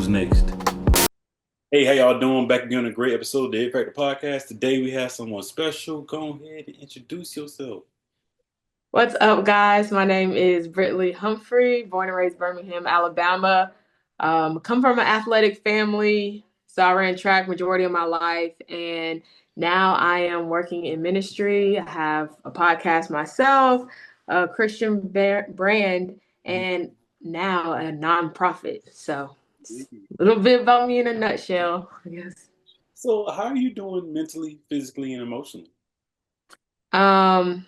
Who's next? Hey, how y'all doing? Back again on a great episode of the Impact Podcast. Today we have someone special. Go ahead and introduce yourself. What's up, guys? My name is Brittley Humphrey, born and raised Birmingham, Alabama. Come from an athletic family, so I ran track majority of my life, and now I am working in ministry. I have a podcast myself, a Christian brand, and now a nonprofit. So it's a little bit about me in a nutshell, I guess. So, how are you doing mentally, physically, and emotionally? Um,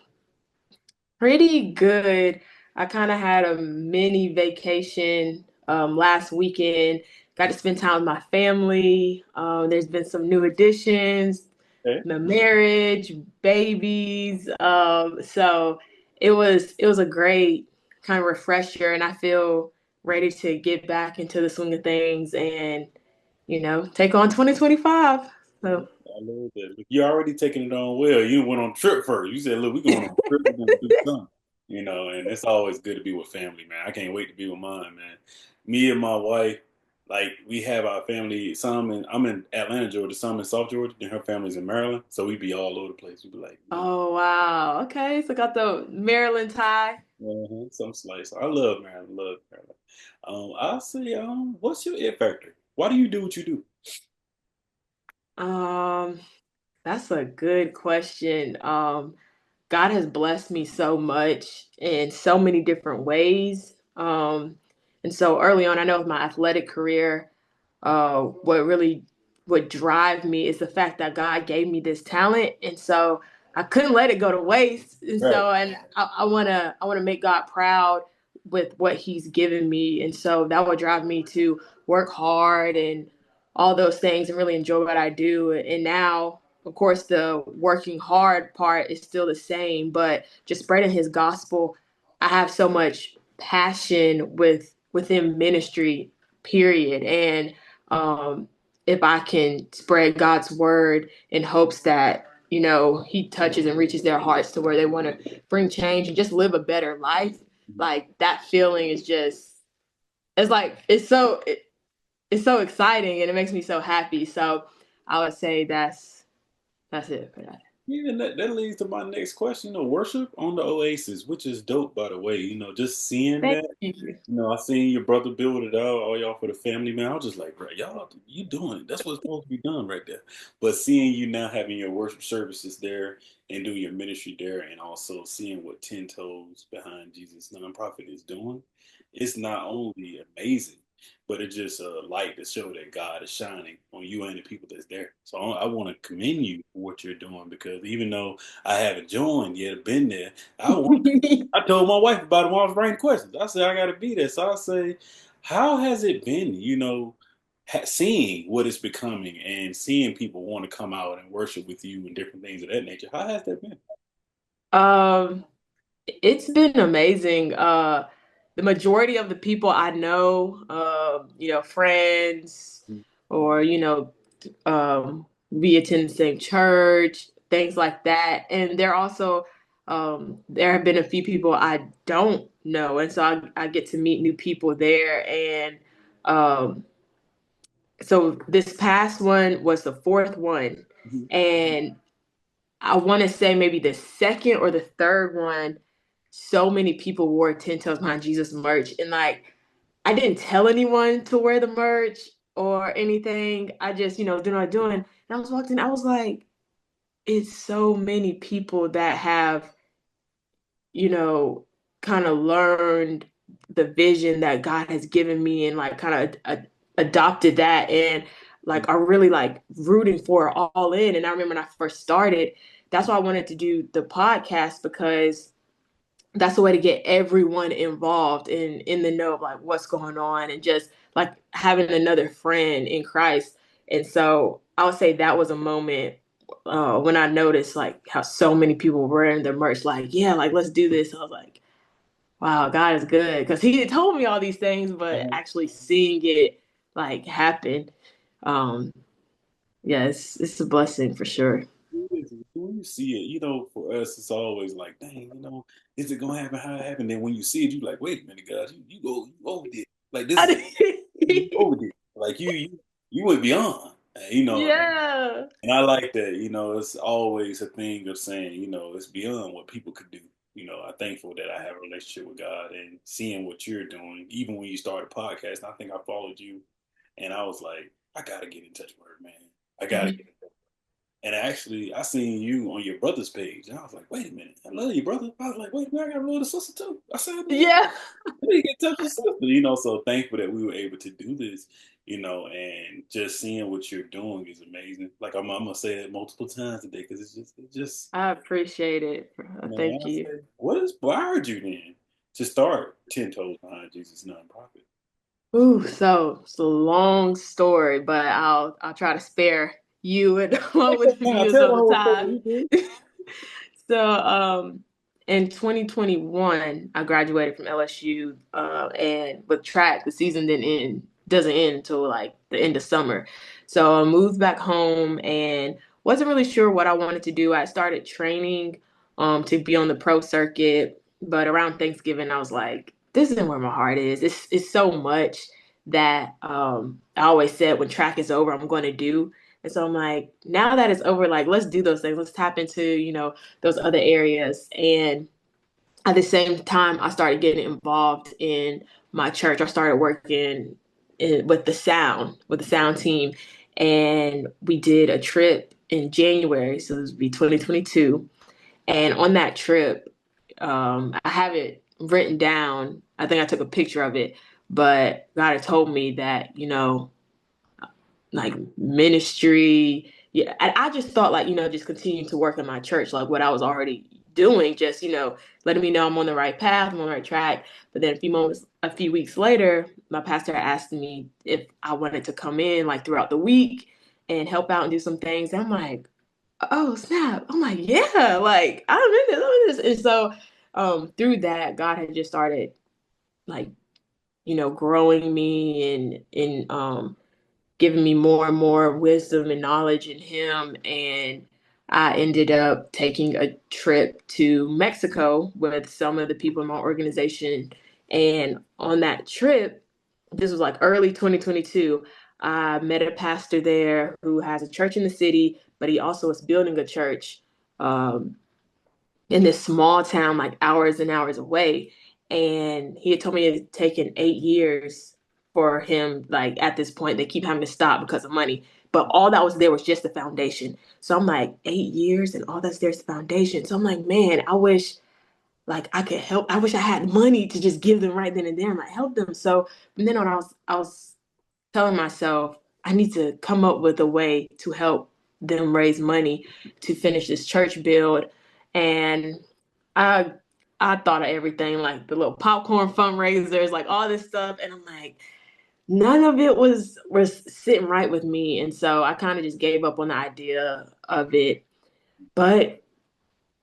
Pretty good. I kind of had a mini vacation last weekend. Got to spend time with my family. There's been some new additions, Okay. my marriage, babies. So it was a great kind of refresher, and I feel ready to get back into the swing of things and take on 2025. So. I love that. Look, you're already taking it on well. You went on a trip first. You said, "Look, we're going on a trip. We're going to do something." And it's always good to be with family, man. I can't wait to be with mine, man. Me and my wife, like, we have our family. I'm in Atlanta, Georgia. Some in South Georgia. Then her family's in Maryland. So we be all over the place. We be like, Oh wow. Okay, so got the Maryland tie. some slice. I love Maryland. Love Maryland. I'll say, what's your it factor? Why do you do what you do? Um, that's a good question. God has blessed me so much in so many different ways. And so early on, I know with my athletic career, what really would drive me is the fact that God gave me this talent, and so I couldn't let it go to waste. And Right. so, and I wanna make God proud with what He's given me, and so that would drive me to work hard and all those things and really enjoy what I do. And now, of course, the working hard part is still the same, but just spreading His gospel, I have so much passion within ministry, period. And um, if I can spread God's word in hopes that He touches and reaches their hearts to where they want to bring change and just live a better life, like that feeling is just it's like it's so exciting and it makes me so happy. So I would say that's it for that. Yeah, and that leads to my next question. Worship on the Oasis, which is dope, by the way. Just seeing Thank that. you. I seen your brother build it out, all y'all for the family, man. I was just like, bro, y'all, you doing it. That's what's supposed to be done right there. But seeing you now having your worship services there and doing your ministry there, and also seeing what 10 Toes Behind Jesus nonprofit is doing, it's not only amazing, but it's just a light to show that God is shining on you and the people that's there. So I want to commend you for what you're doing, because even though I haven't joined yet, been there, I told my wife about it when I was writing questions. I said I got to be there. So I say, how has it been? Seeing what it's becoming and seeing people want to come out and worship with you and different things of that nature. How has that been? um, it's been amazing. The majority of the people I know, friends or we attend the same church, things like that. And there have been a few people I don't know, and so I get to meet new people there. And um, so this past one was the fourth one, Mhm. and I want to say maybe the second or the third one. So many people wore 10 Toes Behind Jesus merch, and like I didn't tell anyone to wear the merch or anything. I just, doing what I'm doing. And I was walking, I was like, it's so many people that have, you know, kind of learned the vision that God has given me and like kind of adopted that and like are really like rooting for it all in. And I remember when I first started, that's why I wanted to do the podcast, because that's a way to get everyone involved in the know of like what's going on and just like having another friend in Christ. And so I would say that was a moment when I noticed like how so many people were wearing their merch, like, yeah, like let's do this. I was like, wow, God is good, because He had told me all these things, but actually seeing it like happen, um, yeah, it's a blessing for sure. It is. When you see it, for us, it's always like, dang, is it gonna happen? How it happened? Then when you see it, you like, wait a minute, guys, you over there. Like this is you over there. Like you went beyond, you know. Yeah. And I like that, it's always a thing of saying, it's beyond what people could do. I'm thankful that I have a relationship with God and seeing what you're doing. Even when you started a podcast, I think I followed you and I was like, I gotta get in touch with her, man. I gotta Mhm. get and actually I seen you on your brother's page and I was like, wait a minute, I love your brother. I was like, wait a minute, I got a little sister too. I said, man, Yeah. I need to get in touch with sister, so thankful that we were able to do this, and just seeing what you're doing is amazing. Like I'm gonna say that multiple times today because it's just, I appreciate it. man, Thank I you. say, what inspired you then to start 10 Toes Behind Jesus nonprofit? Ooh, so it's a long story, but I'll try to spare you and along with the Man, viewers tell of the the whole story. time. You good? So, in 2021, I graduated from LSU, and with track, the season doesn't end until like the end of summer. So I moved back home and wasn't really sure what I wanted to do. I started training, to be on the pro circuit, but around Thanksgiving, I was like, this isn't where my heart is. It's so much that, I always said when track is over, I'm going to do. And so I'm like, now that it's over, like, let's do those things. Let's tap into, those other areas. And at the same time, I started getting involved in my church. I started working with the sound team. And we did a trip in January. So this would be 2022. And on that trip, I have it written down. I think I took a picture of it, but God had told me that, like ministry. Yeah, I just thought like, just continue to work in my church, like what I was already doing, just, letting me know I'm on the right path, I'm on the right track. But then a few weeks later, my pastor asked me if I wanted to come in like throughout the week and help out and do some things. And I'm like, oh snap. I'm like, yeah, like I'm in this, I'm in this. And so through that, God had just started like, growing me and giving me more and more wisdom and knowledge in him. And I ended up taking a trip to Mexico with some of the people in my organization. And on that trip, this was like early 2022, I met a pastor there who has a church in the city, but he also is building a church, um, in this small town, like hours and hours away. And he had told me it had taken 8 years for him, like at this point, they keep having to stop because of money. But all that was there was just the foundation. So I'm like, 8 years and all that's there's the foundation. So I'm like, man, I wish like I could help. I wish I had money to just give them right then and there and like help them. So from then on, I was telling myself I need to come up with a way to help them raise money to finish this church build. And I I thought of everything like the little popcorn fundraisers, like all this stuff, and I'm like, none of it was sitting right with me, and so I kind of just gave up on the idea of it. But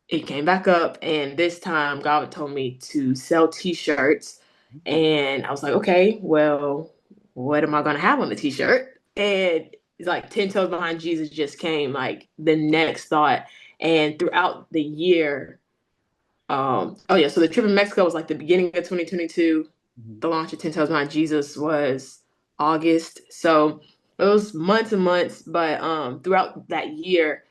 it came back up, and this time God told me to sell T-shirts, and I was like, okay, well, what am I gonna have on the T-shirt? And it's like 10 toes behind Jesus just came like the next thought, and throughout the year, oh yeah, so the trip in Mexico was like the beginning of 2022. Mhm. The launch of 10 toes behind Jesus was August, so it was months and months, but throughout that year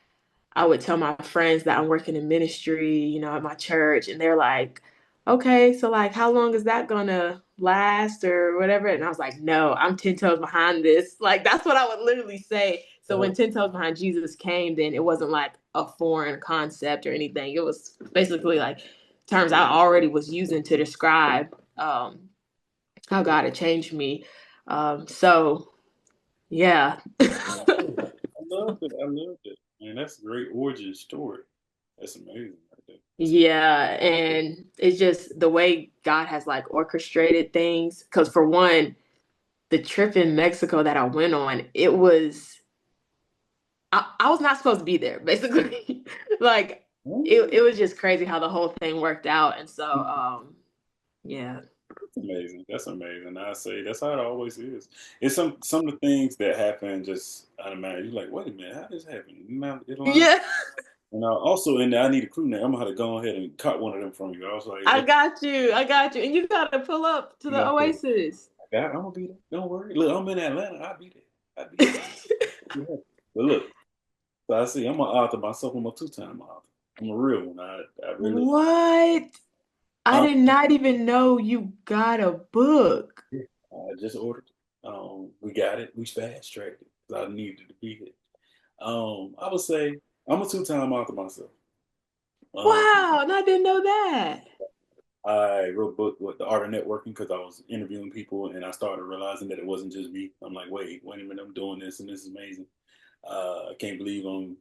I would tell my friends that I'm working in ministry, at my church, and they're like, okay, so like, how long is that gonna last or whatever? And I was like, no, I'm 10 toes behind this. Like, that's what I would literally say. So when 10 toes behind Jesus came, then it wasn't like a foreign concept or anything. It was basically like terms I already was using to describe, how God had changed me. So, yeah. I love it. I love it. Man, that's a great origin story. That's amazing right there. That's Yeah, and it's just the way God has like orchestrated things. Because for one, the trip in Mexico that I went on, I was not supposed to be there, basically. Like it was just crazy how the whole thing worked out. And so yeah. amazing. That's amazing. I say that's how it always is. It's some of the things that happen just automatically. You're like, wait a minute, how does this happen? Now it line. Yeah, And also in there, I need a crew name. I'm gonna have to go ahead and cut one of them from you. I was like, I got you. I got you. And you gotta pull up to you the got to, Oasis. I'm gonna be there. Don't worry. Look, I'm in Atlanta. I'll be there. I'll be there. Yeah. But look, so I see. I'm an author myself. I'm a two-time author. I'm a real one. I really. What? I Um, did not even know you got a book. yeah, I just ordered. We got it. We fast tracked it 'cause I needed to be here. I would say I'm a two-time author myself. Um, Wow, and I didn't know that. I wrote a book with the art of networking because I was interviewing people and I started realizing that it wasn't just me. I'm like, wait a minute, I'm doing this and this is amazing. I can't believe I'm,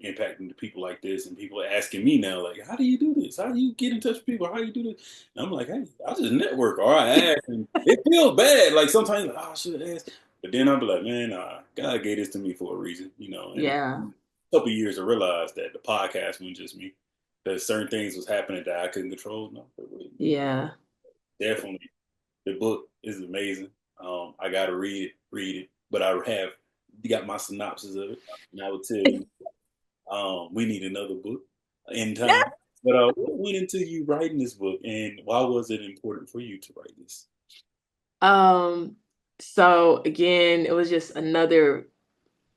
impacting the people like this and people asking me now, like, how do you do this? How do you get in touch with people? How do you do this? And I'm like, hey, I just network or I ask and it feels bad. Like sometimes, like, oh, I should ask. But then I'll be like, man, God gave this to me for a reason, and Yeah, a couple of years I realized that the podcast wasn't just me. That certain things was happening that I couldn't control. No, it wasn't. yeah. Definitely, the book is amazing. I got to read it, but I have got my synopsis of it, and I would tell you, we need another book in time. But what went into you writing this book, and why was it important for you to write this? Um, so again, it was just another,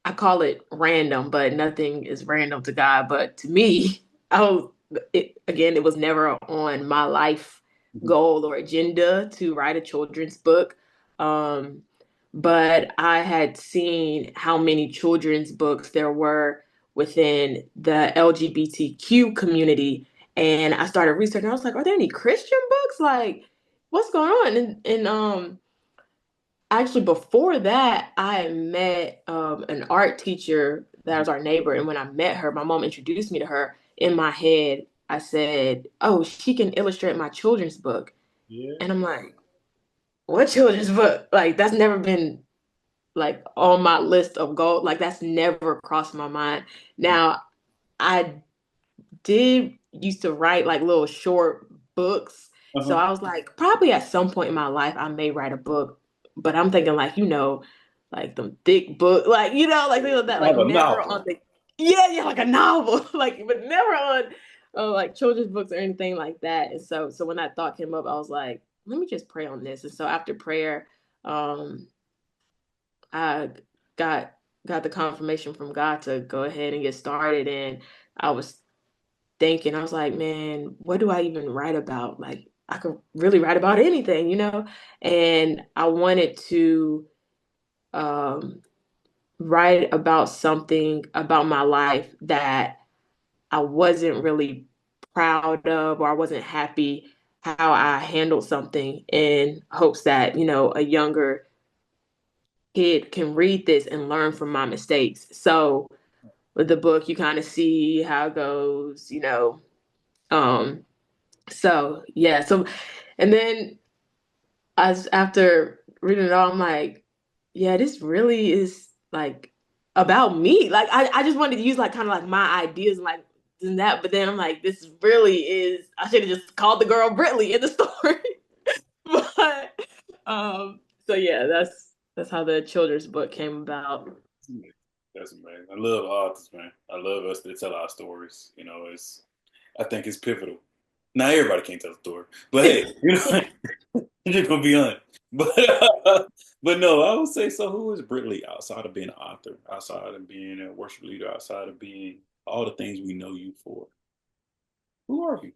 I call it random, but nothing is random to God. But to me, I was it was never on my life Mhm. goal or agenda to write a children's book. Um, but I had seen how many children's books there were within the LGBTQ community, and I started researching. I was like, are there any Christian books? Like, what's going on? And actually, before that, I met an art teacher that was our neighbor. And when I met her, my mom introduced me to her. In my head, I said, oh, she can illustrate my children's book. Yeah. And I'm like, what children's book? Like, that's never been like on my list of goals. Like, that's never crossed my mind. Now, I did used to write like little short books. So Uh-huh. I was like, probably at some point in my life, I may write a book. But I'm thinking like, like the thick book, like, like things like that, like Like a never on novel. the, yeah, like a novel, like, but never on like children's books or anything like that. And so when that thought came up, I was like, let me just pray on this. And so after prayer, um, I got got the confirmation from God to go ahead and get started. And I was thinking, I was like, man, what do I even write about? Like, I could really write about anything. And I wanted to um, write about something about my life that I wasn't really proud of, or I wasn't happy how I handled something, in hopes that, a younger kid can read this and learn from my mistakes. So with the book, you kind of see how it goes. Um, So yeah, and then after reading it all, I'm like, yeah, this really is like about me. Like I just wanted to use like kind of like my ideas and like and that, but then I'm like, this really is. I should have just called the girl Brittley in the story. But so yeah, that's how the children's book came about. That's amazing. I love authors, man. I love us to tell our stories. I think it's pivotal. Now everybody can't tell a story, but hey, I'm just gonna be honest. But but no, I would say so. Who is Brittley outside of being an author, outside of being a worship leader, outside of being all the things we know you for? Who are you?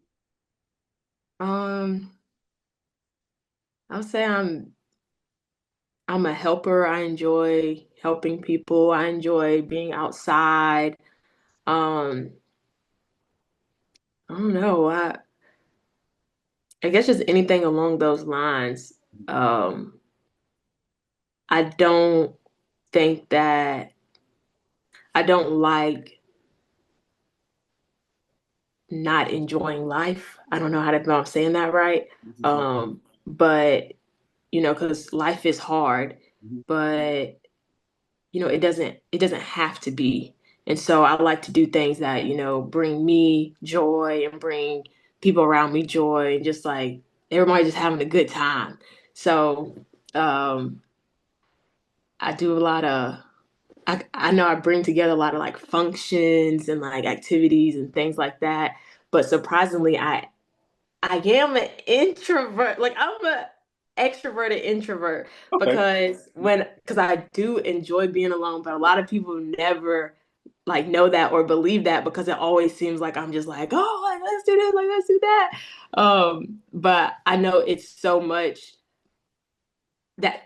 Um, I would say I'm a helper. I enjoy helping people. I enjoy being outside. Um, I don't know. I guess just anything along those lines. Um, I don't think that I don't like not enjoying life. I don't know how to if I'm saying that right. Mhm. But because life is hard, but it doesn't have to be. And so I like to do things that, bring me joy and bring people around me joy, and just like everybody just having a good time. So um I do a lot of I know I bring together a lot of like functions and like activities and things like that. But surprisingly, I am an introvert. Like extrovert and introvert Okay. because I do enjoy being alone, but a lot of people never like know that or believe that because it always seems like I'm just like, oh, like, let's do this, like let's do that. But I know it's so much that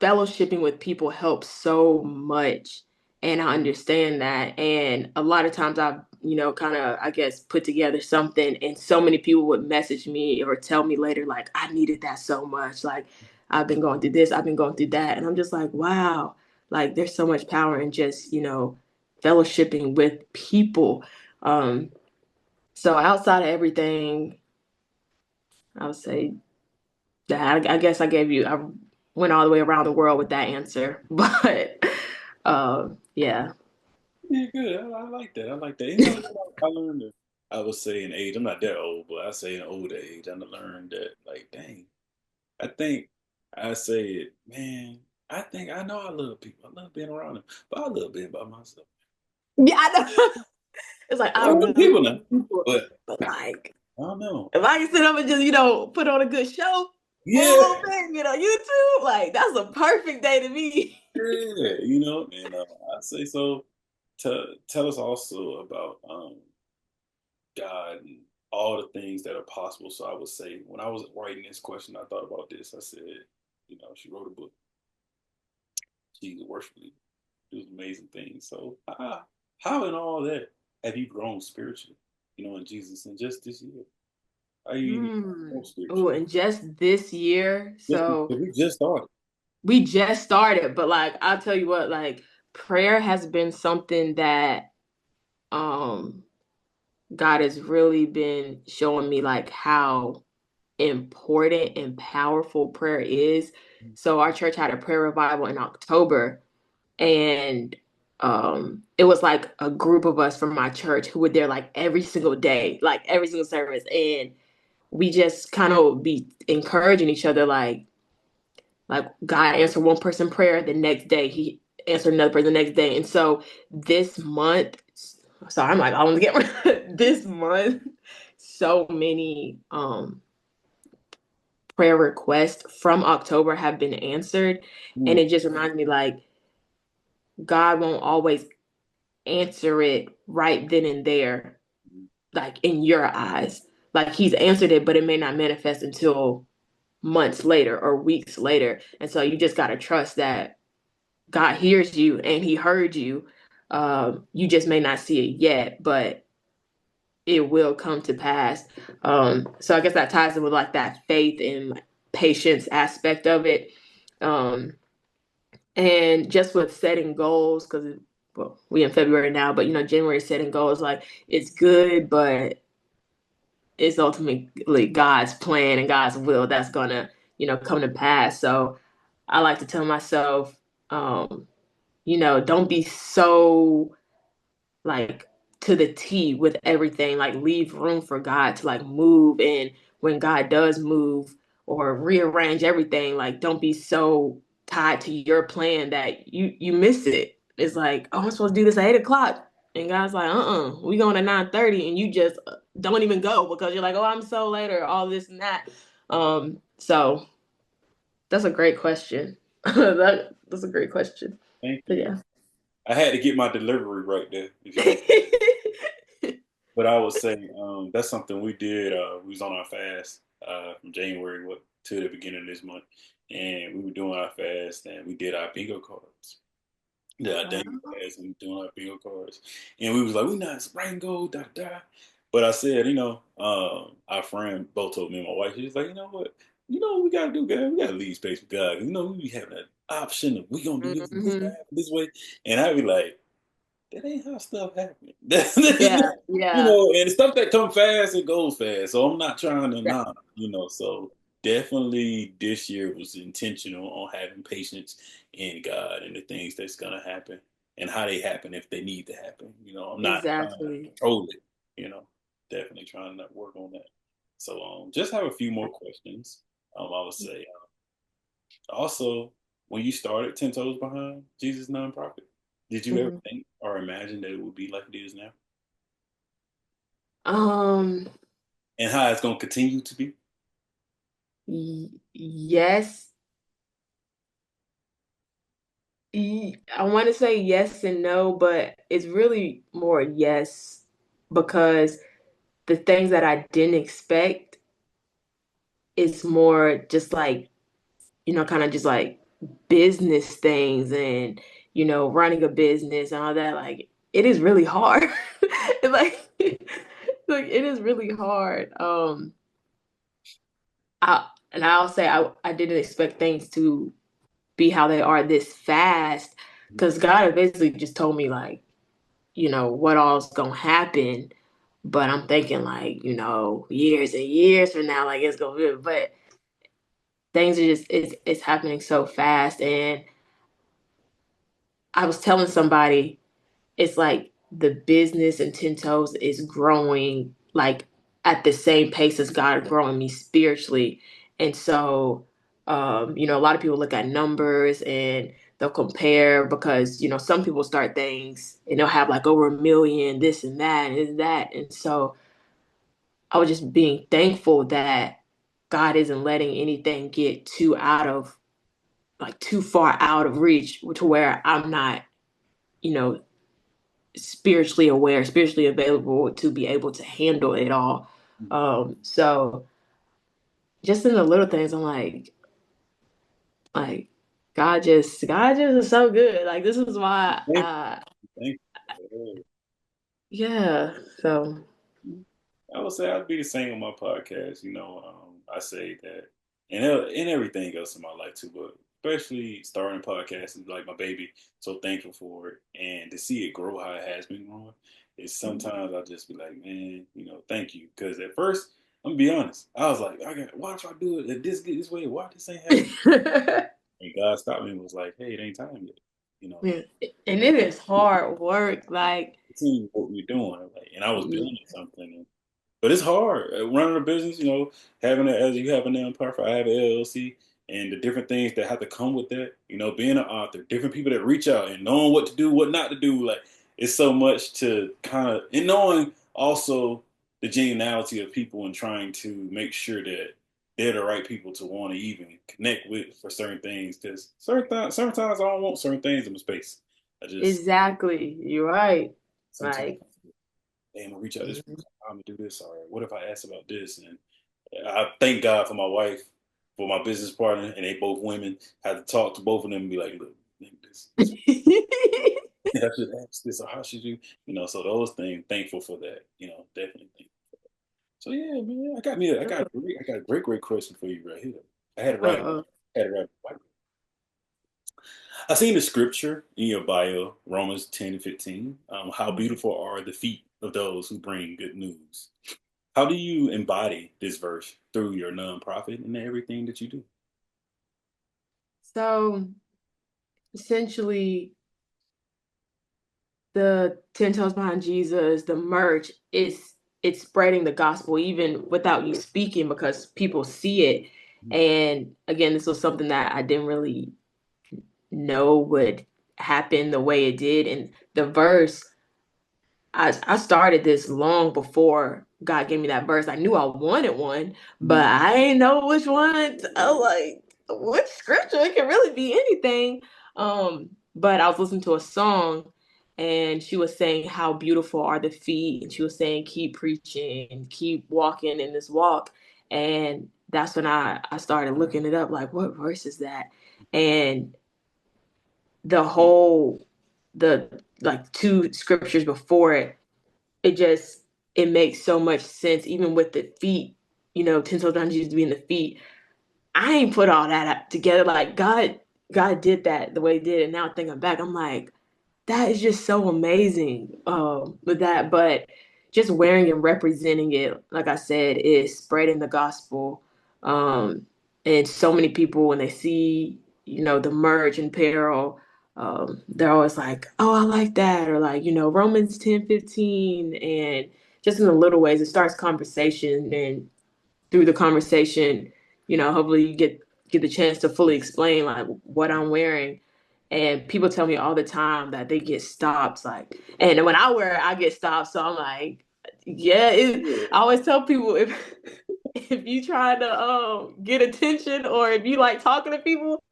fellowshipping with people helps so much, and I understand that. And a lot of times I've, kind of, I guess, put together something, and so many people would message me or tell me later like, I needed that so much, like I've been going through this, I've been going through that, and I'm just like, wow, like there's so much power in just, fellowshipping with people. So outside of everything, I would say that I guess I went all the way around the world with that answer. But yeah. Yeah, good. I like that. I like that. I learned that. I would say in age. I'm not that old, but I say in older age, I learned that. Like, dang, I think I say it, man. I think I know I love people. I love being around them, but I love being by myself. Yeah, I know. It's like I I love really people love now, people, but but like I don't know. if I can sit up and just, put on a good show for a Yeah, little bit, get on YouTube, like that's a perfect day to me. yeah, and I say so. Tell us also about God and all the things that are possible. So I would say when I was writing this question, I thought about this. I said, she wrote a book. She's a worship leader. It was amazing things. So how in all that have you grown spiritually? In Jesus, and just this year, how you even grown Oh, spiritually? and just this year, Just so because we just started. we just started, but like I'll tell you what, like prayer has been something that um God has really been showing me like how important and powerful prayer is. So our church had a prayer revival in October, and it was like a group of us from my church who were there like every single day, like every single service, and we just kind of be encouraging each other like God answered one person prayer, the next day he answered another person the next day. And so this month, so I'm like, I want to get this month, so many prayer requests from October have been answered. And Mm, it just reminds me like God won't always answer it right then and there, like in your eyes. Like he's answered it, but it may not manifest until months later or weeks later. And so you just got to trust that God hears you and he heard you. You just may not see it yet, but it will come to pass. So I guess that ties in with like that faith and patience aspect of it. Um, and just with setting goals, because well, we in February now, but January setting goals, like it's good, but it's ultimately God's plan and God's will that's gonna, come to pass. So I like to tell myself, don't be so like to the T with everything. Like leave room for God to like move. And when God does move or rearrange everything, like don't be so tied to your plan that you miss it. It's like, oh, I'm supposed to do this at 8 o'clock. And God's like, we going at 9:30, and you just don't even go because you're like, oh, I'm so late or all this and that. So that's a great question. That's a great question. thank But you. yeah. I had to get my delivery right there, if you don't. But I would say that's something we did. We was on our fast from January to the beginning of this month, and we were doing our fast, and we did our bingo cards. Yeah, dang fast, and we doing our bingo cards, and we was like, we not writing gold, da da. But I said, our friend both told me and my wife, she was like, you know what? You know what we gotta do, guys? We gotta leave space for God. We be having an option of we gonna do this, this, Hmm. this way, and I'd be like, that ain't how stuff happens. Yeah, yeah. And stuff that come fast, it goes fast. So I'm not trying to Yeah, not, so definitely this year was intentional on having patience in God and the things that's gonna happen and how they happen if they need to happen. I'm not trying to exactly. control it, you know. Definitely trying to work on that. So just have a few more questions. I would say also, when you started 10 Toes Behind Jesus Nonprofit, did you ever Mhm. think or imagine that it would be like it is now? Um, And how it's going to continue to be? Yes. I want to say yes and no, but it's really more yes because the things that I didn't expect is more just like, kind of just like business things and, running a business and all that. Like, it is really hard. like, like it is really hard. I'll say I didn't expect things to be how they are this fast because God had basically just told me like, what all's gonna happen. But I'm thinking like, years and years from now, like it's gonna be, but things are just it's happening so fast. And I was telling somebody it's like the business and 10 toes is growing like at the same pace as God growing me spiritually. And so a lot of people look at numbers and they'll compare because, some people start things and they'll have like over 1 million, this and that and that. And so I was just being thankful that God isn't letting anything get too far out of reach to where I'm not, you know, spiritually aware, spiritually available to be able to handle it all. So just in the little things, I'm like God just is so good. Like this is why, Thank thank yeah. So you. I would say I'd be the same on my podcast. I say that, and everything else in my life too, but especially starting a podcast is like my baby. So thankful for it, and to see it grow how it has been growing. Is sometimes I just be like, man, thank you. Because at first, I'm gonna be honest, I was like, why if I do it this way? Why this ain't happening? yeah. And God stopped me and was like, hey, it ain't time yet. And it is hard work. Like Continue what we're doing. Like, and I was building something. But it's hard running a business. Having it as you have a nonprofit, I have an LLC, and the different things that have to come with that. Being an author, different people that reach out and knowing what to do, what not to do. Like it's so much to kind of and knowing also the genuinity of people and trying to make sure that they're the right people to want to even connect with for certain things. Because sometimes I don't want certain things in my space. I just exactly. You're right. sometimes. Like Hey, I'm gonna reach out this person. I'm gonna do this. All right. What if I ask about this? And I thank God for my wife, for my business partner, and they both women. Had to talk to both of them and be like, look, this I should ask this or how should you? So those things. Thankful for that. Definitely. Thankful. So yeah, man, I got a great question for you right here. I had to write it. uh I had to write it. I seen the scripture in your bio, Romans 10:15. How beautiful are the feet of those who bring good news. How do you embody this verse through your nonprofit and everything that you do? so essentially the 10 toes behind Jesus, the merch, it's spreading the gospel even without you speaking because people see it. And again, this was something that I didn't really know would happen the way it did. And the verse I started this long before God gave me that verse. I knew I wanted one, but Mhm. I didn't know which one. I was like, which scripture? It can really be anything. But I was listening to a song and she was saying how beautiful are the feet, and she was saying keep preaching, keep walking in this walk. And that's when I started looking it up, like what verse is that? And the whole the like two scriptures before it, it just it makes so much sense. Even with the feet, 10 toes down Jesus being the feet. I ain't put all that together. Like God did that the way he did it. Now thinking back, I'm like, that is just so amazing with that. But just wearing and representing it, like I said, is spreading the gospel. Um, and so many people when they see, the merch and apparel, they're always like, oh, I like that, or like, Romans 10:15. And just in the little ways, it starts conversation, and through the conversation, hopefully you get the chance to fully explain like what I'm wearing. And people tell me all the time that they get stopped, like, and when I wear it, I get stopped. So I'm like, yeah, I always tell people if if you try to get attention or if you like talking to people,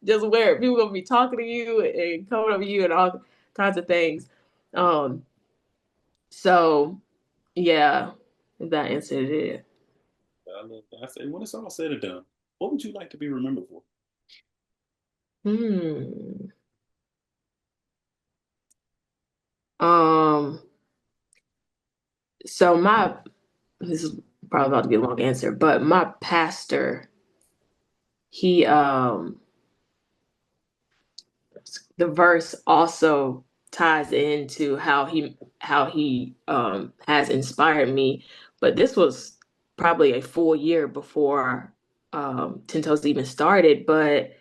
just wear it. People gonna be talking to you and coming up to you and all kinds of things. Um, so yeah, if that answered it. I love that. I say, when it's all said and done, what would you like to be remembered for? Hmm. Um. So my this is probably about to be a long answer, but my pastor, he the verse also ties into how he has inspired me. But this was probably a full year before Ten Toes even started. But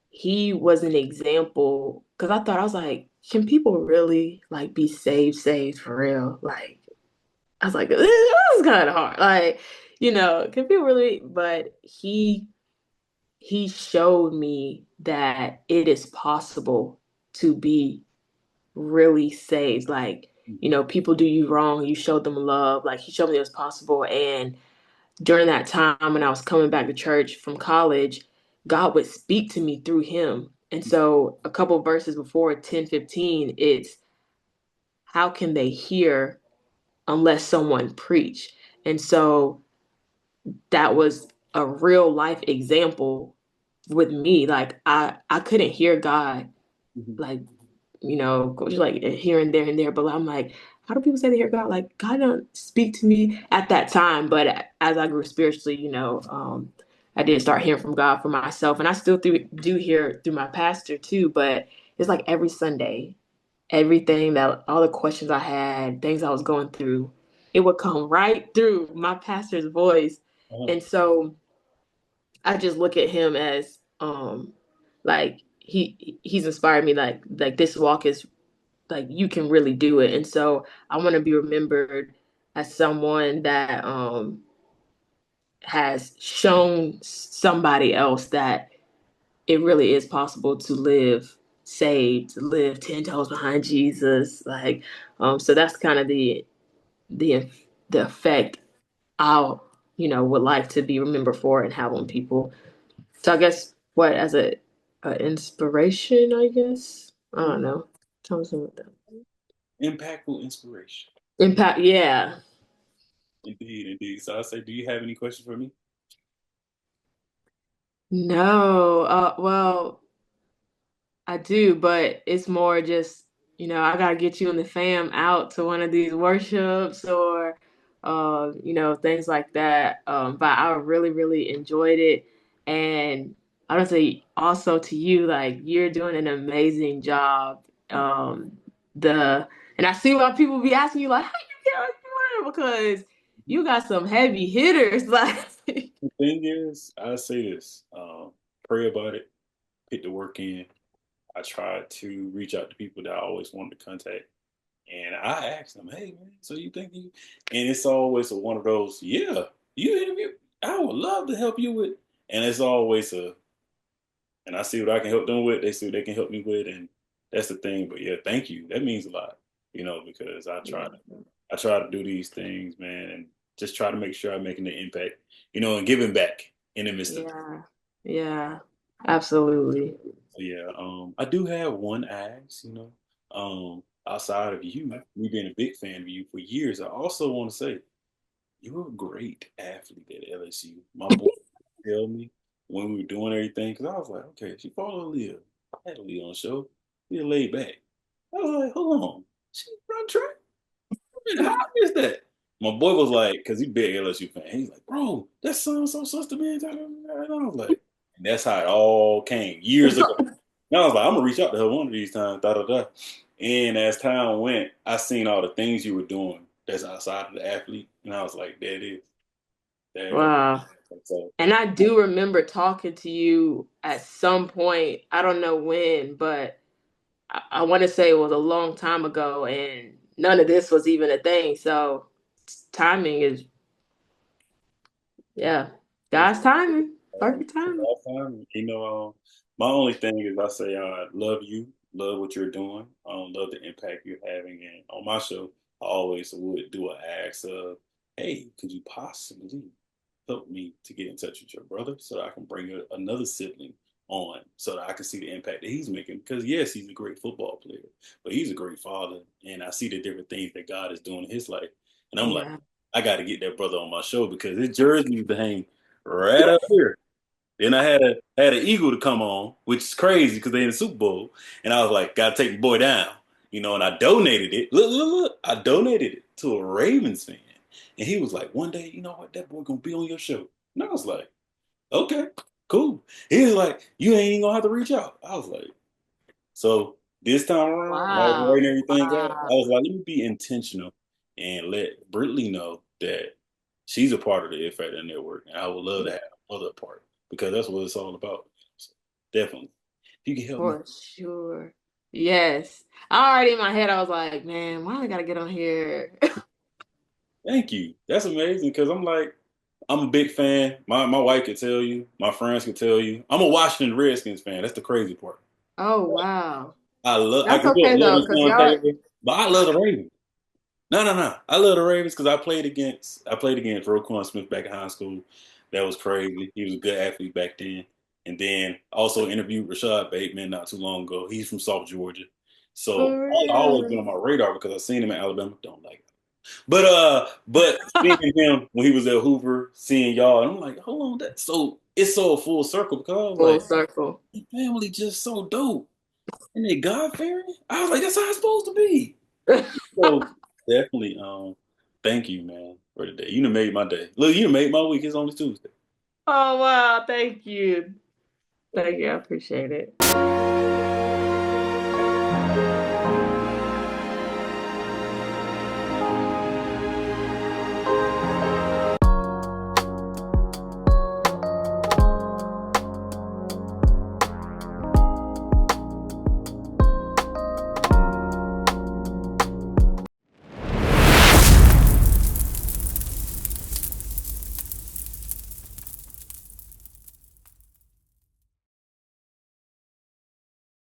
he was an example because I was like, can people really like be saved for real? Like I was like, this is kind of hard. Like, can people really? But he showed me that it is possible to be really saved. Like, Mhm. people do you wrong, you showed them love. Like, he showed me it was possible. And during that time when I was coming back to church from college, God would speak to me through him. And so a couple verses before 10:15, it's how can they hear unless someone preach? And so that was a real life example with me. Like I couldn't hear God Mhm. like just like here and there and there. But I'm like, how do people say they hear God? Like God don't speak to me at that time. But as I grew spiritually, I did start hearing from God for myself, and I still do hear through my pastor too. But it's like every Sunday, everything that all the questions I had, things I was going through, it would come right through my pastor's voice, Uh-huh. and so I just look at him as like he's inspired me like this walk is like you can really do it. And so I want to be remembered as someone that has shown somebody else that it really is possible to live saved, to live 10 toes behind Jesus. Like so that's kind of the the effect I'll would like to be remembered for and have on people. So I guess what as a inspiration, I guess. I don't know. Tell me something about that. Impactful inspiration. Impact, yeah. Indeed, indeed. So I say, do you have any questions for me? No. Well, I do, but it's more just, I gotta get you and the fam out to one of these workshops or things like that. But I really, really enjoyed it. And I would say also to you, like you're doing an amazing job. The and I see why people be asking you like, how you get on because Mhm. you got some heavy hitters. Like The thing is, I say this: pray about it, put the work in. I try to reach out to people that I always wanted to contact, and I ask them, "Hey, man, so you think you?" And it's always one of those, "Yeah, you interview. I would love to help you with." And it's always and I see what I can help them with. They see what they can help me with, and that's the thing. But yeah, thank you. That means a lot, because I try to do these things, man, and just try to make sure I'm making an impact, and giving back in the midst of. yeah, yeah, absolutely. So yeah, I do have one ask, outside of you, me being a big fan of you for years. I also want to say you were a great athlete at LSU. My boy tell me when we were doing everything, because I was like, okay, she follow Leah. I had Leah on the show. Leah laid back. I was like, hold on, she run track? How is that? My boy was like, because he big LSU fan. He's like, bro, that's so sister, man. And I was like, and that's how it all came years ago. And I was like, I'm gonna reach out to her one of these times, da da da. And as time went, I seen all the things you were doing that's outside of the athlete, and I was like, there it is, there it goes. Wow. So And I do remember talking to you at some point. I don't know when, but I want to say it was a long time ago, and none of this was even a thing. So timing is, yeah, it's God's timing, perfect it's timing. about time. My only thing is I say I love you, love what you're doing, love the impact you're having, and on my show, I always would do an ask of, hey, could you possibly help me to get in touch with your brother so that I can bring another sibling on so that I can see the impact that he's making. Because yes, he's a great football player, but he's a great father, and I see the different things that God is doing in his life, and I'm like, Yeah. I got to get that brother on my show because his jersey used to hang right up here. Then I had an eagle to come on, which is crazy because they in the Super Bowl, and I was like, gotta take the boy down, and I donated it. Look, I donated it to a Ravens fan, and he was like, one day, you know what, that boy gonna be on your show, and I was like, okay, cool. He was like, you ain't even gonna have to reach out. I was like, so this time around, when I was Wow. writing everything out, I Wow. was like, let me be intentional and let Brittley know that she's a part of the If Factor Network, and I would love to have other part because that's what it's all about. So definitely, if you can help me, For sure. Yes. Already in my head, I was like, man, why I gotta get on here? thank you. That's amazing because I'm like, I'm a big fan. My wife could tell you, my friends could tell you. I'm a Washington Redskins fan. That's the crazy part. Oh, wow. I That's grew up okay though, loving because Sean y'all, Taylor, but I love the Ravens. No, no, no. I love the Ravens because I played against Roquan Smith back in high school. That was crazy. He was a good athlete back then. And then also interviewed Rashad Bateman not too long ago. He's from South Georgia. So for I always been real. on my radar because I seen him in Alabama. Don't like him. But seeing him when he was at Hoover, seeing y'all, and I'm like, hold on, it's so full circle because I was Full like, circle. the family just so dope. And they God fearing. I was like, that's how it's supposed to be. So definitely, thank you, man, for today. You done made my day. Look, you done made my week. It's only Tuesday. Oh, wow. Thank you. Thank you. I appreciate it.